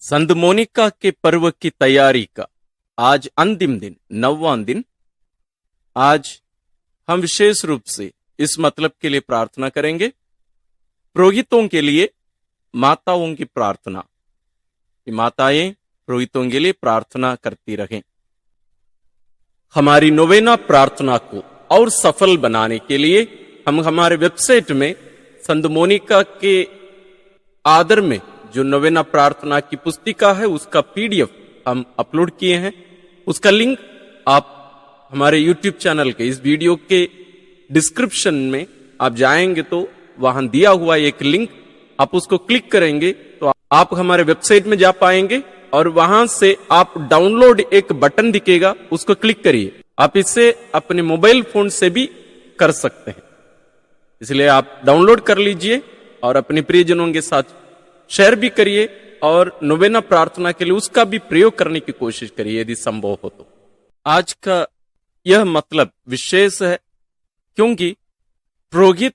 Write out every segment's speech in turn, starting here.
संत मोनिका के पर्व की तैयारी का आज अंतिम दिन, 9वां दिन। आज हम विशेष रूप से इस मतलब के लिए प्रार्थना करेंगे, पुरोहितों के लिए माताओं की प्रार्थना, कि माताएं पुरोहितों के लिए प्रार्थना करती रहें। हमारी नोवेना प्रार्थना को और सफल बनाने के लिए हम हमारे वेबसाइट में संत मोनिका के आदर में जो नोवेना प्रार्थना की पुस्तिका है उसका पीडीएफ हम अपलोड किए हैं। उसका लिंक आप हमारे यूट्यूब चैनल के इस वीडियो के डिस्क्रिप्शन में आप जाएंगे तो वहां दिया हुआ एक लिंक, आप उसको क्लिक करेंगे तो आप हमारे वेबसाइट में जा पाएंगे और वहां से आप डाउनलोड एक बटन दिखेगा, उसको क्लिक करिए। आप इसे अपने मोबाइल फोन से भी कर सकते हैं, इसलिए आप डाउनलोड कर लीजिए और अपने प्रियजनों के साथ शेयर भी करिए और नोवेना प्रार्थना के लिए उसका भी प्रयोग करने की कोशिश करिए यदि संभव हो तो। आज का यह मतलब विशेष है क्योंकि पुरोहित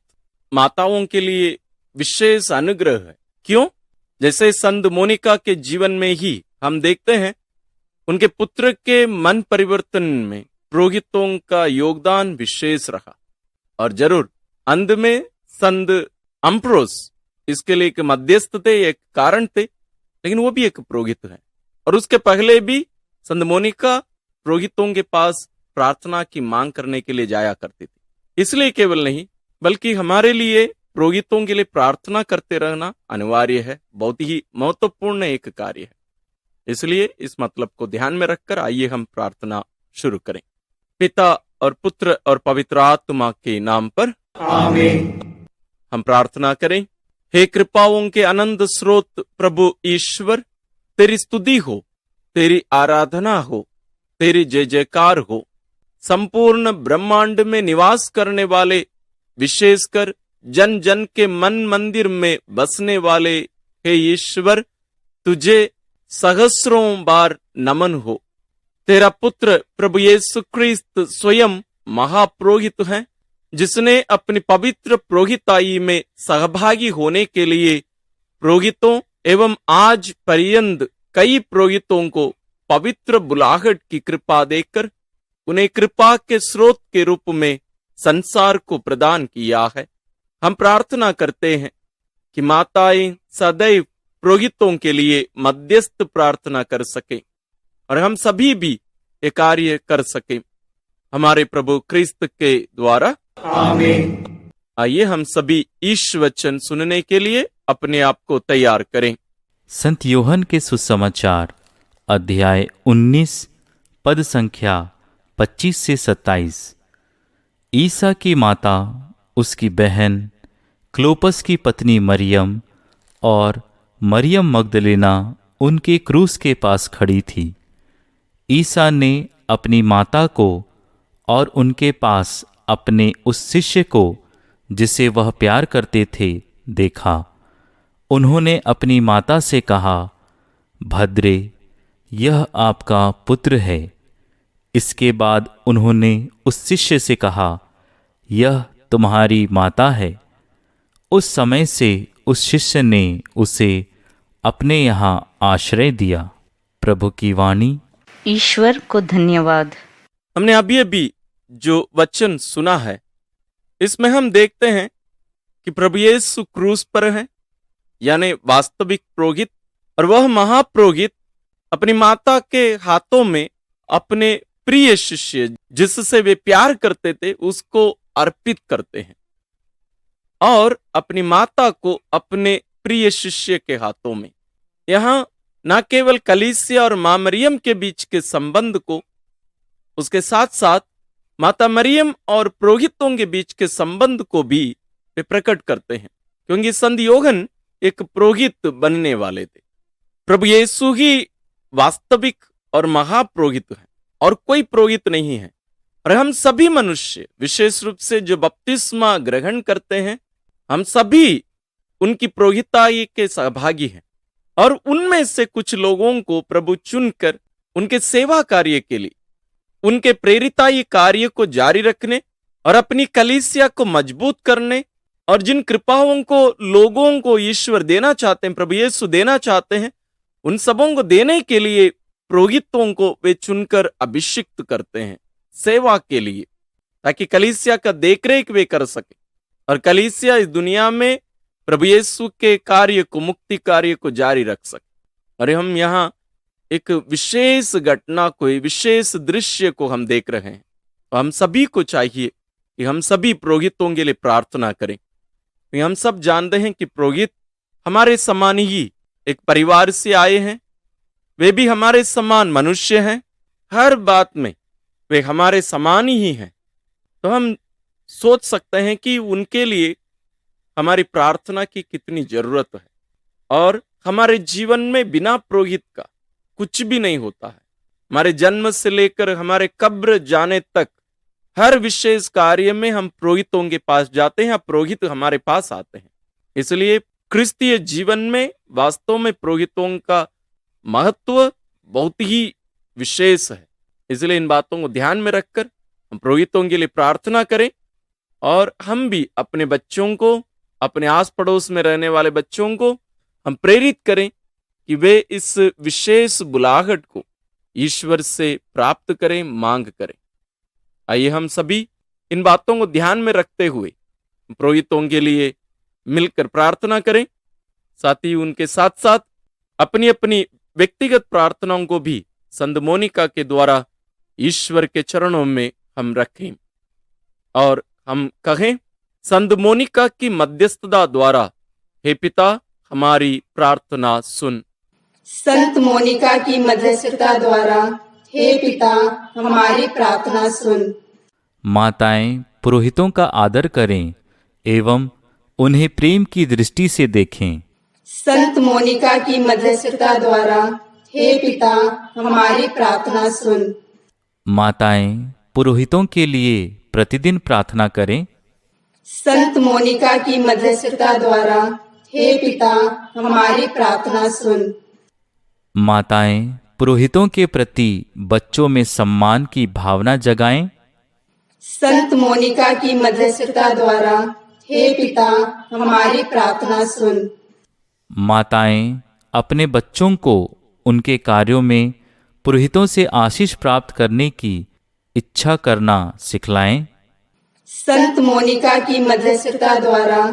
माताओं के लिए विशेष अनुग्रह है। क्यों? जैसे संत मोनिका के जीवन में ही हम देखते हैं, उनके पुत्र के मन परिवर्तन में पुरोहितों का योगदान विशेष रहा। और जरूर अंत में संत अम्प्रोस इसके लिए एक मध्यस्थ थे, एक कारण थे, लेकिन वो भी एक पुरोहित है। और उसके पहले भी संत मोनिका पुरोहितों के पास प्रार्थना की मांग करने के लिए जाया करती थी। इसलिए केवल नहीं बल्कि हमारे लिए पुरोहितों के लिए प्रार्थना करते रहना अनिवार्य है, बहुत ही महत्वपूर्ण एक कार्य है। इसलिए इस मतलब को ध्यान में रखकर आइए हम प्रार्थना शुरू करें। पिता और पुत्र और पवित्र आत्मा के नाम पर आमीन। हम प्रार्थना करें। हे कृपाओं के अनंत स्रोत प्रभु ईश्वर, तेरी स्तुति हो, तेरी आराधना हो, तेरी जय जयकार हो। संपूर्ण ब्रह्मांड में निवास करने वाले, विशेषकर जन जन के मन मंदिर में बसने वाले हे ईश्वर, तुझे सहस्रों बार नमन हो। तेरा पुत्र प्रभु यीशु ख्रीस्त स्वयं महापुरोहित है, जिसने अपनी पवित्र पुरोहिताई में सहभागी होने के लिए पुरोहितों एवं आज पर्यंत कई पुरोहितों को पवित्र बुलाहट की कृपा देकर उन्हें कृपा के स्रोत के रूप में संसार को प्रदान किया है। हम प्रार्थना करते हैं कि माताएं सदैव पुरोहितों के लिए मध्यस्थ प्रार्थना कर सके और हम सभी भी ये कार्य कर सके हमारे प्रभु क्रिस्त के द्वारा आमीन। आइए हम सभी ईश वचन सुनने के लिए अपने आप को तैयार करें। संत योहन के सुसमाचार अध्याय 19 पद संख्या 25 से 27। ईसा की माता, उसकी बहन क्लोपस की पत्नी मरियम और मरियम मगदलेना उनके क्रूस के पास खड़ी थी। ईसा ने अपनी माता को और उनके पास अपने उस शिष्य को जिसे वह प्यार करते थे देखा। उन्होंने अपनी माता से कहा, भद्रे, यह आपका पुत्र है। इसके बाद उन्होंने उस शिष्य से कहा, यह तुम्हारी माता है। उस समय से उस शिष्य ने उसे अपने यहाँ आश्रय दिया। प्रभु की वाणी। ईश्वर को धन्यवाद। हमने अभी अभी जो वचन सुना है, इसमें हम देखते हैं कि प्रभु यीशु क्रूस पर है, यानी वास्तविक पुरोहित, और वह महापुरोहित अपनी माता के हाथों में अपने प्रिय शिष्य जिससे वे प्यार करते थे उसको अर्पित करते हैं और अपनी माता को अपने प्रिय शिष्य के हाथों में। यहां न केवल कलीसिया और मां मरियम के बीच के संबंध को, उसके साथ साथ माता मरियम और पुरोहितों के बीच के संबंध को भी वे प्रकट करते हैं, क्योंकि संत योहन एक पुरोहित बनने वाले थे। प्रभु यीशु ही वास्तविक और महापुरोहित है और कोई पुरोहित नहीं है। और हम सभी मनुष्य, विशेष रूप से जो बपतिस्मा ग्रहण करते हैं, हम सभी उनकी पुरोहिताई के सहभागी हैं। और उनमें से कुछ लोगों को प्रभु चुनकर उनके सेवा कार्य के लिए, उनके प्रेरिताई कार्य को जारी रखने और अपनी कलीसिया को मजबूत करने, और जिन कृपाओं को लोगों को ईश्वर देना चाहते हैं, प्रभु यीशु देना चाहते हैं, उन सबों को देने के लिए पुरोहितों को वे चुनकर अभिषिक्त करते हैं सेवा के लिए, ताकि कलीसिया का देखरेख वे कर सके और कलीसिया इस दुनिया में प्रभु यीशु के कार्य को, मुक्ति कार्य को जारी रख सके। और हम यहाँ एक विशेष घटना को, विशेष दृश्य को हम देख रहे हैं। तो हम सभी को चाहिए कि हम सभी पुरोहितों के लिए प्रार्थना करें। हम सब जानते हैं कि पुरोहित हमारे समान ही एक परिवार से आए हैं, वे भी हमारे समान मनुष्य हैं, हर बात में वे हमारे समान ही हैं। तो हम सोच सकते हैं कि उनके लिए हमारी प्रार्थना की कितनी जरूरत है। और हमारे जीवन में बिना पुरोहित का कुछ भी नहीं होता है। हमारे जन्म से लेकर हमारे कब्र जाने तक हर विशेष कार्य में हम पुरोहितों के पास जाते हैं, पुरोहित हमारे पास आते हैं। इसलिए क्रिस्तीय जीवन में वास्तव में पुरोहितों का महत्व बहुत ही विशेष है। इसलिए इन बातों को ध्यान में रखकर हम पुरोहितों के लिए प्रार्थना करें और हम भी अपने बच्चों को, अपने आस पड़ोस में रहने वाले बच्चों को हम प्रेरित करें कि वे इस विशेष बुलाहट को ईश्वर से प्राप्त करें, मांग करें। आइए हम सभी इन बातों को ध्यान में रखते हुए पुरोहितों के लिए मिलकर प्रार्थना करें। साथ ही उनके साथ साथ अपनी अपनी व्यक्तिगत प्रार्थनाओं को भी संत मोनिका के द्वारा ईश्वर के चरणों में हम रखें और हम कहें, संत मोनिका की मध्यस्थता द्वारा हे पिता हमारी प्रार्थना सुन। संत मोनिका की मध्यस्थता द्वारा हे पिता हमारी प्रार्थना सुन। माताएं पुरोहितों का आदर करें एवं उन्हें प्रेम की दृष्टि से देखें। संत मोनिका की मध्यस्थता द्वारा हे पिता हमारी प्रार्थना सुन। माताएं पुरोहितों के लिए प्रतिदिन प्रार्थना करें। संत मोनिका की मध्यस्थता द्वारा हे पिता हमारी प्रार्थना सुन। माताएं पुरोहितों के प्रति बच्चों में सम्मान की भावना जगाएं। संत मोनिका की मध्यस्थता द्वारा हे पिता हमारी प्रार्थना सुन। माताएं अपने बच्चों को उनके कार्यों में पुरोहितों से आशीष प्राप्त करने की इच्छा करना सिखलाएं। संत मोनिका की मध्यस्थता द्वारा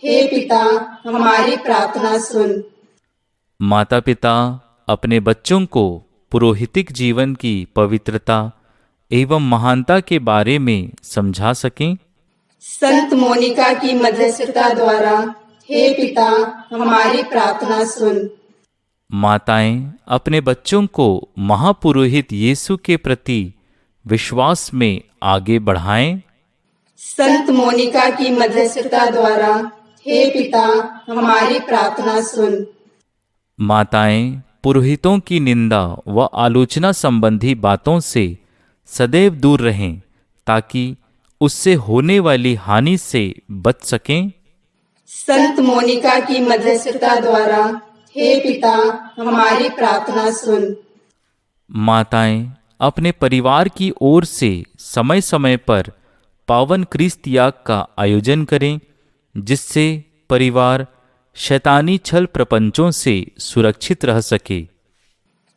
हे पिता हमारी प्रार्थना सुन। माता पिता अपने बच्चों को पुरोहितिक जीवन की पवित्रता एवं महानता के बारे में समझा सकें। संत मोनिका की मध्यस्थता द्वारा हे पिता हमारी प्रार्थना सुन। माताएं अपने बच्चों को महापुरोहित यीशु के प्रति विश्वास में आगे बढ़ाएं। संत मोनिका की मध्यस्थता द्वारा हे पिता हमारी प्रार्थना सुन। माताएं पुरोहितों की निंदा व आलोचना संबंधी बातों से सदैव दूर रहें ताकि उससे होने वाली हानि से बच सकें। संत मोनिका की मध्यस्थता द्वारा हे पिता हमारी प्रार्थना सुन। माताएं अपने परिवार की ओर से समय समय पर पावन क्रिस्त याग का आयोजन करें, जिससे परिवार शैतानी छल प्रपंचों से सुरक्षित रह सके।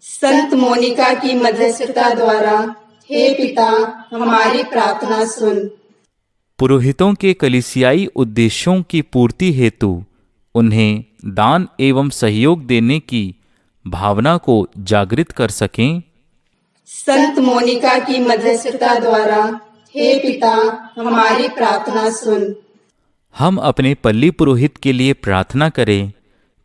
संत मोनिका की मध्यस्थता द्वारा हे पिता हमारी प्रार्थना सुन। पुरोहितों के कलीसियाई उद्देश्यों की पूर्ति हेतु उन्हें दान एवं सहयोग देने की भावना को जागृत कर सकें। संत मोनिका की मध्यस्थता द्वारा हे पिता हमारी प्रार्थना सुन। हम अपने पल्ली पुरोहित के लिए प्रार्थना करें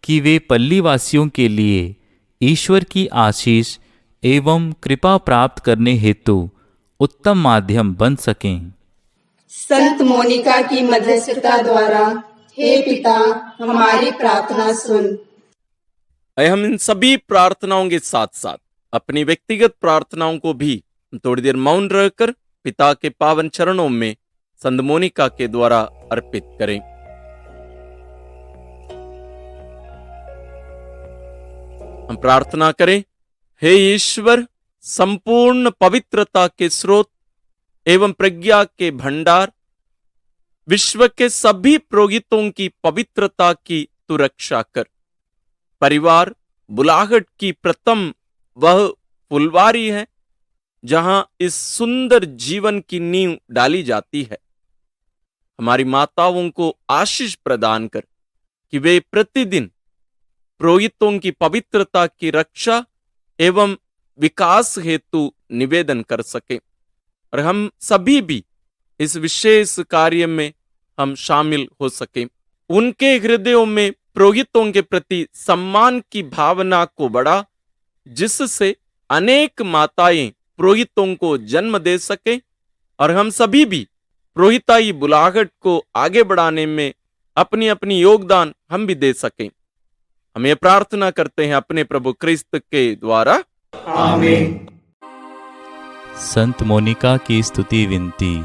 कि वे पल्ली वासियों के लिए ईश्वर की आशीष एवं कृपा प्राप्त करने हेतु उत्तम माध्यम बन सकें। संत मोनिका की मध्यस्थता द्वारा हे पिता हमारी प्रार्थना सुन। हम इन सभी प्रार्थनाओं के साथ साथ अपनी व्यक्तिगत प्रार्थनाओं को भी थोड़ी देर मौन रहकर पिता के पावन चरणों में संत मोनिका के द्वारा अर्पित करें। हम प्रार्थना करें, हे ईश्वर, संपूर्ण पवित्रता के स्रोत एवं प्रज्ञा के भंडार, विश्व के सभी पुरोहितों की पवित्रता की तू रक्षा कर। परिवार बुलाहट की प्रथम वह फुलवारी है जहां इस सुंदर जीवन की नींव डाली जाती है। हमारी माताओं को आशीष प्रदान कर कि वे प्रतिदिन पुरोहितों की पवित्रता की रक्षा एवं विकास हेतु निवेदन कर सके और हम सभी भी इस विशेष कार्य में हम शामिल हो सके। उनके हृदयों में पुरोहितों के प्रति सम्मान की भावना को बढ़ा, जिससे अनेक माताएं पुरोहितों को जन्म दे सके और हम सभी भी पुरोहिताई बुलाहट को आगे बढ़ाने में अपनी अपनी योगदान हम भी दे सकें। हम ये प्रार्थना करते हैं अपने प्रभु क्रिस्त के द्वारा, आमीन। संत मोनिका की स्तुति विनती।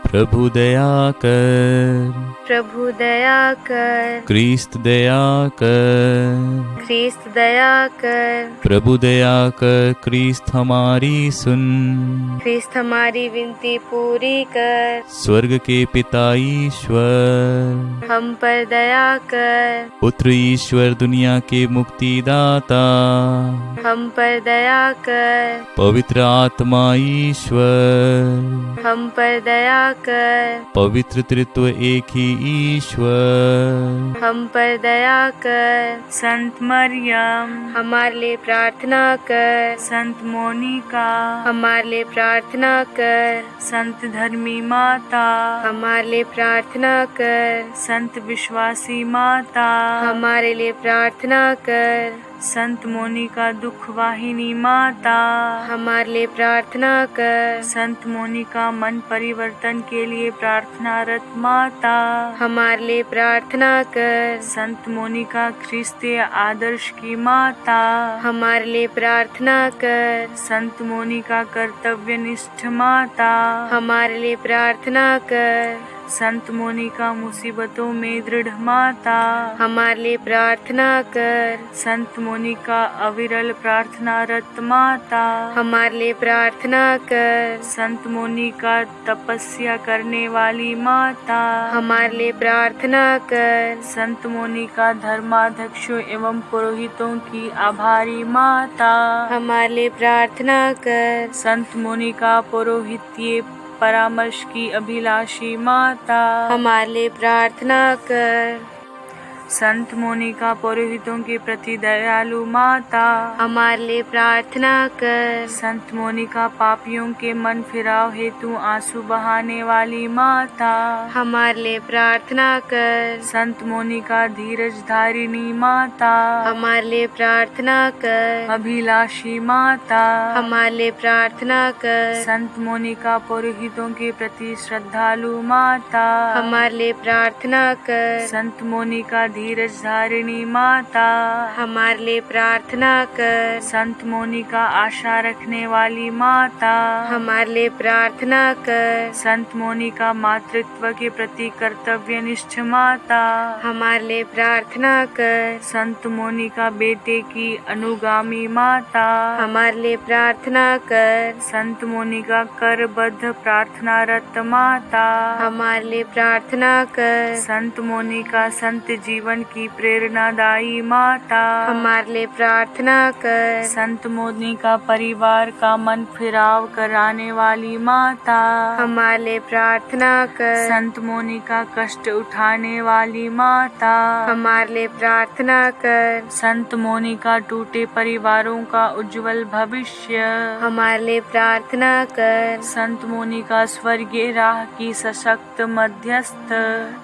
प्रभु दया कर, प्रभु दया कर, क्रिस्त दया कर, क्रिस्त दया कर, प्रभु दया कर, क्रिस्त हमारी सुन। क्रिस्त हमारी विनती पूरी कर, स्वर्ग के पिता ईश्वर, हम पर दया कर, पुत्र ईश्वर दुनिया के मुक्तिदाता, हम पर दया कर, पवित्र आत्मा ईश्वर, हम पर दया कर, पवित्र तृत्व एक ही ईश्वर, हम पर दया कर। संत मरियम हमारे लिए प्रार्थना कर। संत मोनिका हमारे लिए प्रार्थना कर। संत धर्मी माता हमारे लिए प्रार्थना कर। संत विश्वासी माता हमारे लिए प्रार्थना कर। संत मोनिका दुख वाहिनी माता हमारे लिए प्रार्थना कर। संत मोनिका मन परिवर्तन के लिए प्रार्थनारत माता हमारे लिए प्रार्थना कर। संत मोनिका ख्रिस्तीय आदर्श की माता हमारे लिए प्रार्थना कर। संत मोनिका कर्तव्यनिष्ठ माता हमारे लिए प्रार्थना कर। संत मोनिका मुसीबतों में दृढ़ माता हमारे लिए प्रार्थना कर। संत मोनिका अविरल प्रार्थनारत माता हमारे लिए प्रार्थना कर। संत मोनिका तपस्या करने वाली माता हमारे लिए प्रार्थना कर। संत मोनिका धर्माध्यक्षों एवं पुरोहितों की आभारी माता हमारे लिए प्रार्थना कर। संत मोनिका पुरोहितीय परामर्श की अभिलाषी माता हमारे लिए प्रार्थना कर। संत मोनिका पुरोहितों के प्रति दयालु माता हमारे लिए प्रार्थना कर। संत मोनिका पापियों के मन फिराव हेतु आंसू बहाने वाली माता हमारे लिए प्रार्थना कर। संत मोनिका धीरज धारिणी माता हमारे लिए प्रार्थना कर। अभिलाषी माता हमारे लिए प्रार्थना कर। संत मोनिका पुरोहितों के प्रति श्रद्धालु माता हमारे लिए प्रार्थना कर। संत मोनिका धीरज धारिणी माता हमारे लिए प्रार्थना कर। संत मोनिका आशा रखने वाली माता हमारे लिए प्रार्थना कर। संत मोनिका मातृत्व के प्रति कर्तव्यनिष्ठ माता हमारे लिए प्रार्थना कर। संत मोनिका बेटे की अनुगामी माता हमारे लिए प्रार्थना कर। संत मोनिका करबद्ध प्रार्थनारत माता हमारे लिए प्रार्थना कर। संत मोनिका संत जीवन की प्रेरणादायी माता हमारे लिए प्रार्थना कर। संत मोनिका परिवार का मन फिराव कराने वाली माता हमारे लिए प्रार्थना कर। संत मोनिका कष्ट उठाने वाली माता हमारे लिए प्रार्थना कर। संत मोनिका टूटे परिवारों का उज्जवल भविष्य हमारे लिए प्रार्थना कर। संत मोनिका स्वर्गीय राह की सशक्त मध्यस्थ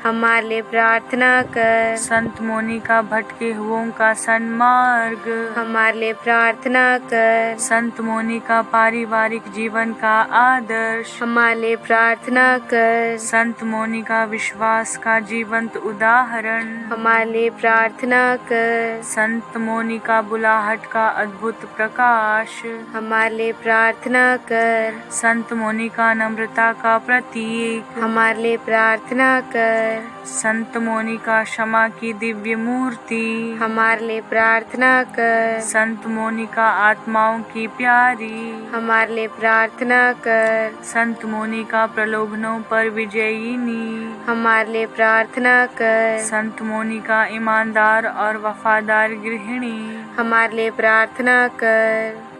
हमारे लिए प्रार्थना कर। संत मोनिका भटके हुओं का सन्मार्ग हमारे लिए प्रार्थना कर। संत मोनिका पारिवारिक जीवन का आदर्श हमारे लिए प्रार्थना कर। संत मोनिका विश्वास का जीवंत उदाहरण हमारे लिए प्रार्थना कर। संत मोनिका बुलाहट का अद्भुत प्रकाश हमारे लिए प्रार्थना कर। संत मोनिका नम्रता का प्रतीक हमारे लिए प्रार्थना कर। संत मोनिका क्षमा की दिव्य मूर्ति हमारे लिए प्रार्थना कर। संत मोनिका आत्माओं की प्यारी हमारे लिए प्रार्थना कर। संत मोनिका प्रलोभनों पर विजयिनी हमारे लिए प्रार्थना कर। संत मोनिका ईमानदार और वफादार गृहिणी हमारे लिए प्रार्थना कर।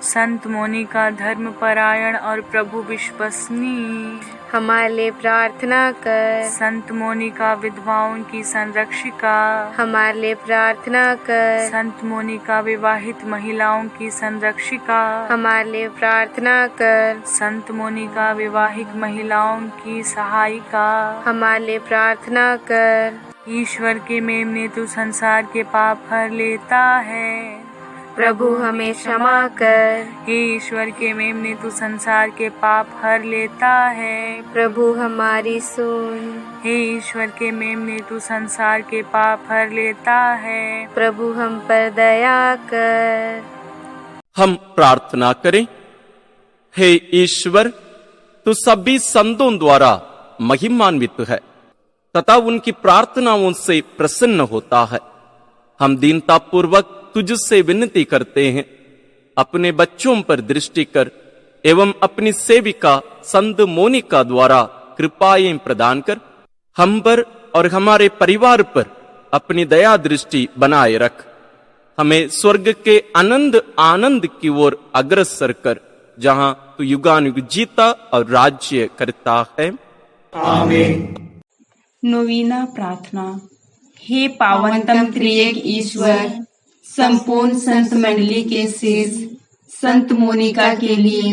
संत मोनिका धर्मपरायण और प्रभु विश्वसनीय हमारे लिए प्रार्थना कर। संत मोनिका विधवाओं की संरक्षिका हमारे लिए प्रार्थना कर। संत मोनिका विवाहित महिलाओं की संरक्षिका हमारे लिए प्रार्थना कर। संत मोनिका विवाहित महिलाओं की सहायिका हमारे लिए प्रार्थना कर। ईश्वर के मेमने तू संसार के पाप हर लेता है, प्रभु हमें क्षमा कर। हे ईश्वर के मेमने तू संसार के पाप हर लेता है, प्रभु हमारी सुन। हे ईश्वर के मेमने तू संसार के पाप हर लेता है, प्रभु हम पर दया कर। हम प्रार्थना करें। हे ईश्वर, तू सभी संतों द्वारा महिमान्वित है तथा उनकी प्रार्थनाओं से प्रसन्न होता है। हम दीनता पूर्वक तुझसे विनती करते हैं, अपने बच्चों पर दृष्टि कर एवं अपनी सेविका संत मोनिका द्वारा कृपाएं प्रदान कर। हम पर और हमारे परिवार पर अपनी दया दृष्टि बनाए रख। हमें स्वर्ग के आनंद की ओर अग्रसर कर, जहां तू युगानुयुग जीता और राज्य करता है। आमीन। नवीना प्रार्थना। हे पावनतम त्रिएक ईश्वर, संपूर्ण संत मंडली के शीर्ष संत मोनिका के लिए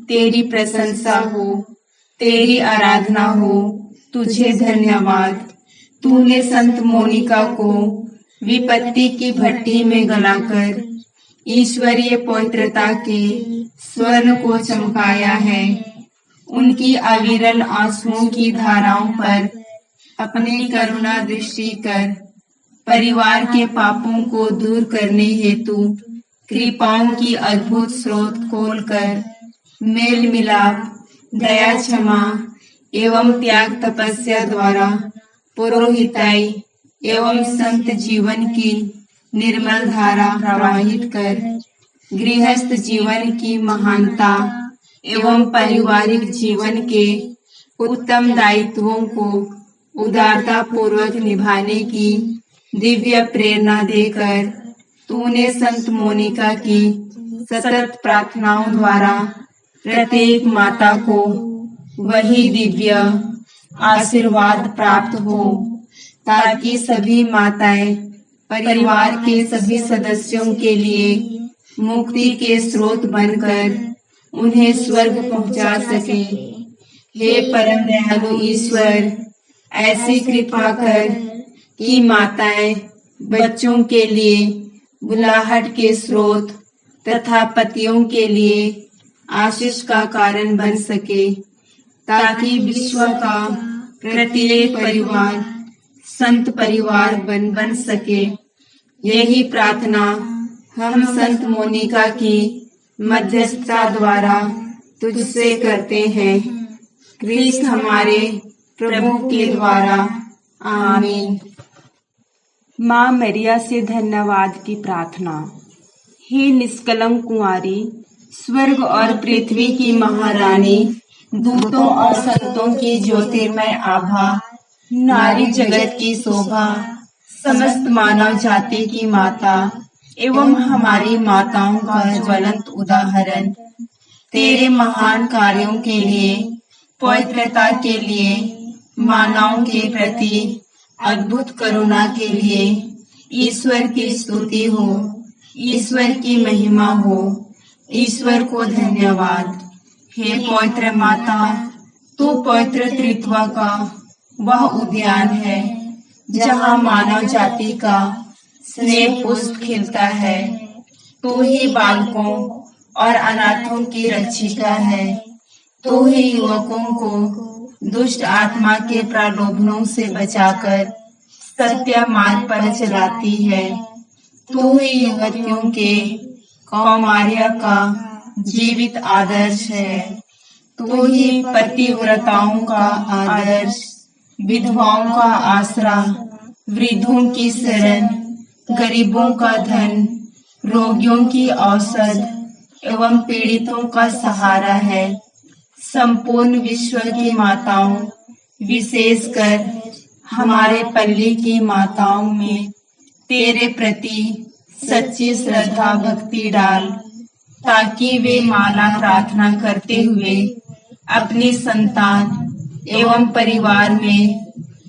तेरी प्रशंसा हो, तेरी आराधना हो। तुझे धन्यवाद। तूने संत मोनिका को विपत्ति की भट्टी में गलाकर ईश्वरीय पवित्रता के स्वर्ण को चमकाया है। उनकी अविरल आंसुओं की धाराओं पर अपनी करुणा दृष्टि कर परिवार के पापों को दूर करने हेतु कृपाओं की अद्भुत स्रोत खोलकर मेल मिलाप, दया, क्षमा एवं त्याग तपस्या द्वारा पुरोहिताई एवं संत जीवन की निर्मल धारा प्रवाहित कर गृहस्थ जीवन की महानता एवं पारिवारिक जीवन के उत्तम दायित्वों को उदारता पूर्वक निभाने की दिव्य प्रेरणा देकर तूने संत मोनिका की सतत प्रार्थनाओं द्वारा प्रत्येक माता को वही दिव्य आशीर्वाद प्राप्त हो, ताकि सभी माताएं परिवार के सभी सदस्यों के लिए मुक्ति के स्रोत बनकर उन्हें स्वर्ग पहुंचा सके। हे परम दयालु ईश्वर, ऐसी कृपा कर कि माताएं बच्चों के लिए बुलाहट के स्रोत तथा पतियों के लिए आशीष का कारण बन सके, ताकि विश्व का प्रत्येक परिवार संत परिवार बन सके। यही प्रार्थना हम संत मोनिका की मध्यस्थता द्वारा तुझसे करते हैं, क्रिस्त हमारे प्रभु के द्वारा। आमीन। माँ मरिया से धन्यवाद की प्रार्थना। हे निष्कलंक कुंवारी, स्वर्ग और पृथ्वी की महारानी, दूतों और संतों की ज्योतिर्मय आभा, नारी जगत की शोभा, समस्त मानव जाति की माता एवं हमारी माताओं का ज्वलंत उदाहरण, तेरे महान कार्यों के लिए, पवित्रता के लिए, मानवों के प्रति अद्भुत करुणा के लिए ईश्वर की स्तुति हो, ईश्वर की महिमा हो, ईश्वर को धन्यवाद। हे पवित्र माता, तू पवित्र त्रित्व का वह उद्यान है जहाँ मानव जाति का स्नेह पुष्प खिलता है। तू ही बालकों और अनाथों की रक्षिका है। तू ही युवकों को दुष्ट आत्मा के प्रलोभनों से बचाकर सत्य मार्ग पर चलाती है। तू ही युवतियों के कौमार्य का जीवित आदर्श है। तू ही पतिव्रताओं का आदर्श, विधवाओं का आसरा, वृद्धों की शरण, गरीबों का धन, रोगियों की औषध एवं पीड़ितों का सहारा है। संपूर्ण विश्व की माताओं, विशेषकर हमारे पल्ली की माताओं में तेरे प्रति सच्ची श्रद्धा भक्ति डाल, ताकि वे माला प्रार्थना करते हुए अपनी संतान एवं परिवार में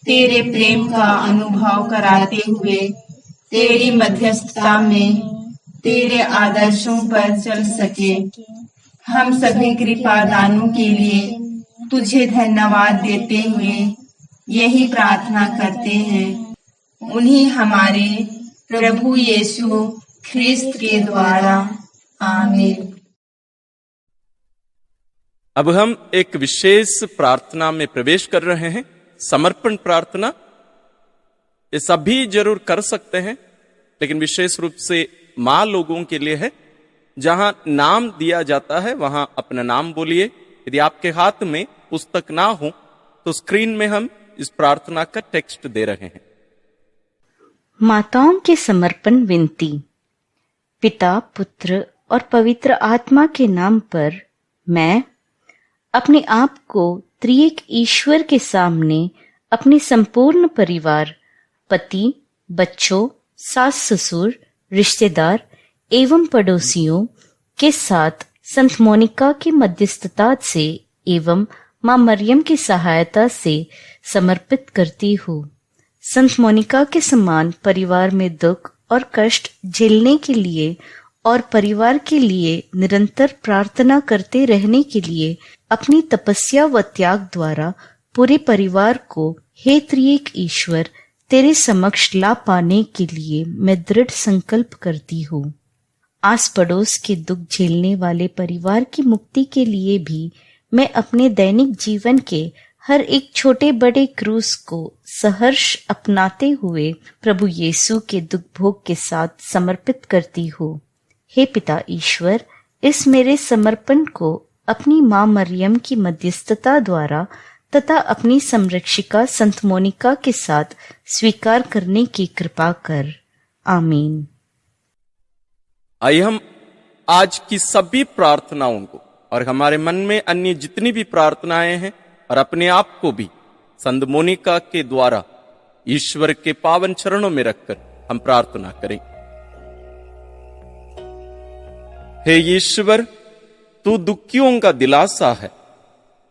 तेरे प्रेम का अनुभव कराते हुए तेरी मध्यस्थता में तेरे आदर्शों पर चल सके। हम सभी कृपादानों के लिए तुझे धन्यवाद देते हुए यही प्रार्थना करते हैं, उन्हीं हमारे प्रभु यीशु ख्रिस्त के द्वारा, आमीन। अब हम एक विशेष प्रार्थना में प्रवेश कर रहे हैं, समर्पण प्रार्थना। ये सभी जरूर कर सकते हैं, लेकिन विशेष रूप से मां लोगों के लिए है। जहां नाम दिया जाता है वहां अपना नाम बोलिए। यदि आपके हाथ में पुस्तक ना हो तो स्क्रीन में हम इस प्रार्थना का टेक्स्ट दे रहे हैं। माताओं के समर्पण विनती। पिता, पुत्र और पवित्र आत्मा के नाम पर मैं अपने आप को त्रिएक ईश्वर के सामने अपने संपूर्ण परिवार, पति, बच्चों, सास ससुर, रिश्तेदार एवं पड़ोसियों के साथ संत मोनिका की मध्यस्थता से एवं मां मरियम की सहायता से समर्पित करती हूँ। संत मोनिका के समान परिवार में दुख और कष्ट झेलने के लिए और परिवार के लिए निरंतर प्रार्थना करते रहने के लिए अपनी तपस्या व त्याग द्वारा पूरे परिवार को हे त्रिएक ईश्वर तेरे समक्ष ला पाने के लिए मैं दृढ़ संकल्प करती हूँ। आस पड़ोस के दुख झेलने वाले परिवार की मुक्ति के लिए भी मैं अपने दैनिक जीवन के हर एक छोटे बड़े क्रूस को सहर्ष अपनाते हुए प्रभु यीशु के दुख भोग के साथ समर्पित करती हूँ। हे पिता ईश्वर, इस मेरे समर्पण को अपनी मां मरियम की मध्यस्थता द्वारा तथा अपनी संरक्षिका संत मोनिका के साथ स्वीकार करने की कृपा कर, आमीन। आइए हम आज की सभी प्रार्थनाओं को और हमारे मन में अन्य जितनी भी प्रार्थनाएं हैं और अपने आप को भी संत मोनिका के द्वारा ईश्वर के पावन चरणों में रखकर हम प्रार्थना करें। हे ईश्वर, तू दुखियों का दिलासा है।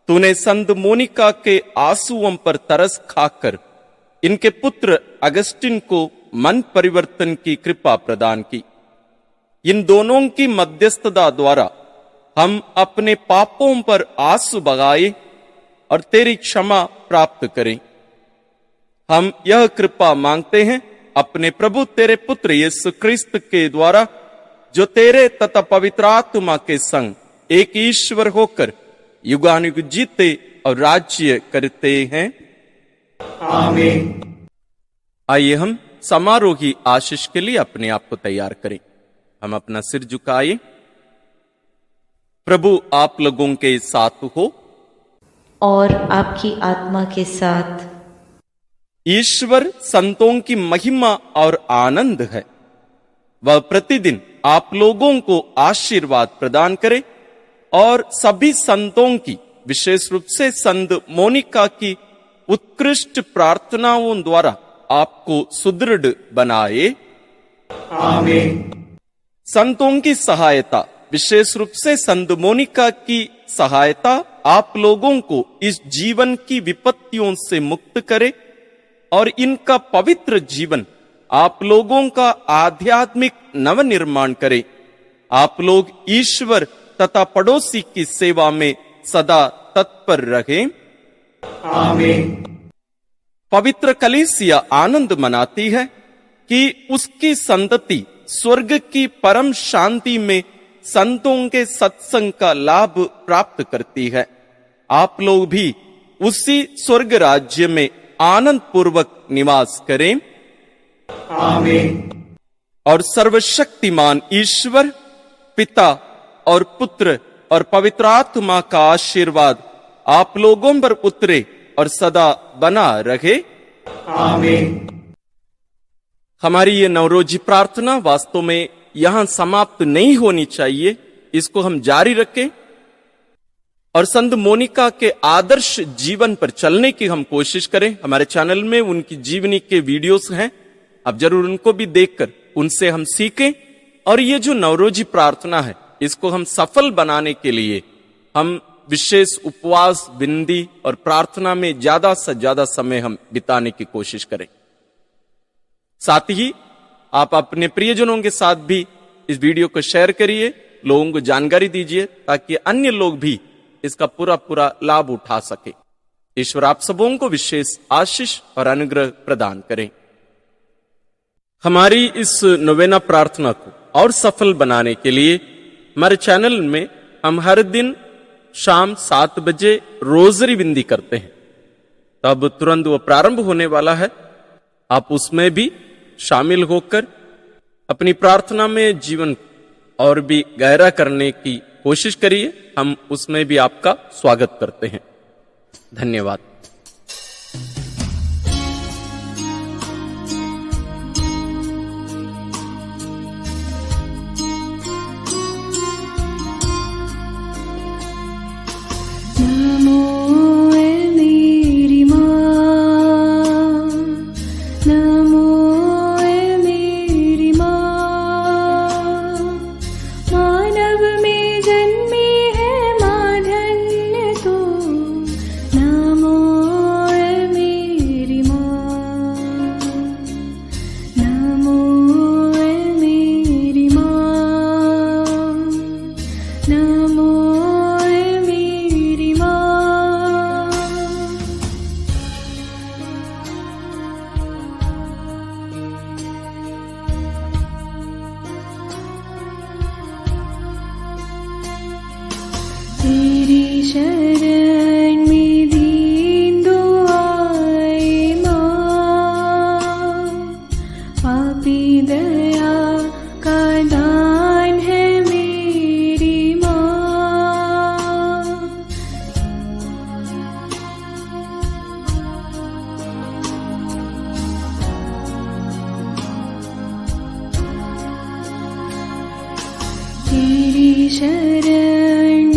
तूने संत मोनिका के आंसुओं पर तरस खाकर इनके पुत्र अगस्टिन को मन परिवर्तन की कृपा प्रदान की। इन दोनों की मध्यस्थता द्वारा हम अपने पापों पर आंसू बहाए और तेरी क्षमा प्राप्त करें। हम यह कृपा मांगते हैं अपने प्रभु तेरे पुत्र यीशु क्रिस्त के द्वारा, जो तेरे तथा पवित्र आत्मा के संग एक ईश्वर होकर युगानुयुग जीते और राज्य करते हैं, आमीन। आइए हम समारोही आशीष के लिए अपने आप को तैयार करें। हम अपना सिर झुकाए। प्रभु आप लोगों के साथ हो और आपकी आत्मा के साथ। ईश्वर संतों की महिमा और आनंद है। वह प्रतिदिन आप लोगों को आशीर्वाद प्रदान करे और सभी संतों की, विशेष रूप से संत मोनिका की उत्कृष्ट प्रार्थनाओं द्वारा आपको सुदृढ़ बनाए, आमीन। संतों की सहायता, विशेष रूप से संत मोनिका की सहायता आप लोगों को इस जीवन की विपत्तियों से मुक्त करे और इनका पवित्र जीवन आप लोगों का आध्यात्मिक नवनिर्माण करे। आप लोग ईश्वर तथा पड़ोसी की सेवा में सदा तत्पर रहें, आमीन। पवित्र कलीसिया आनंद मनाती है कि उसकी संतति स्वर्ग की परम शांति में संतों के सत्संग का लाभ प्राप्त करती है। आप लोग भी उसी स्वर्ग राज्य में आनंद पूर्वक निवास करें, आमीन। और सर्वशक्तिमान ईश्वर पिता और पुत्र और पवित्र आत्मा का आशीर्वाद आप लोगों पर उतरे और सदा बना रहे, आमीन। हमारी ये नवरोजी प्रार्थना वास्तव में यहां समाप्त नहीं होनी चाहिए, इसको हम जारी रखें और संत मोनिका के आदर्श जीवन पर चलने की हम कोशिश करें। हमारे चैनल में उनकी जीवनी के वीडियोस हैं, आप जरूर उनको भी देखकर उनसे हम सीखें। और ये जो नवरोजी प्रार्थना है, इसको हम सफल बनाने के लिए हम विशेष उपवास, विनती और प्रार्थना में ज्यादा से ज्यादा समय हम बिताने की कोशिश करें। साथ ही आप अपने प्रियजनों के साथ भी इस वीडियो को शेयर करिए, लोगों को जानकारी दीजिए, ताकि अन्य लोग भी इसका पूरा लाभ उठा सके। ईश्वर आप सबों को विशेष आशीष और अनुग्रह प्रदान करें। हमारी इस नोवेना प्रार्थना को और सफल बनाने के लिए हमारे चैनल में हम हर दिन शाम 7 बजे रोजरी विनती करते हैं। तब तुरंत वो प्रारंभ होने वाला है, आप उसमें भी शामिल होकर अपनी प्रार्थना में जीवन और भी गहरा करने की कोशिश करिए। हम उसमें भी आपका स्वागत करते हैं। धन्यवाद। तेरी शरण में दीन दुआए माँ, पापी दया का दान है मेरी माँ। तेरी शरण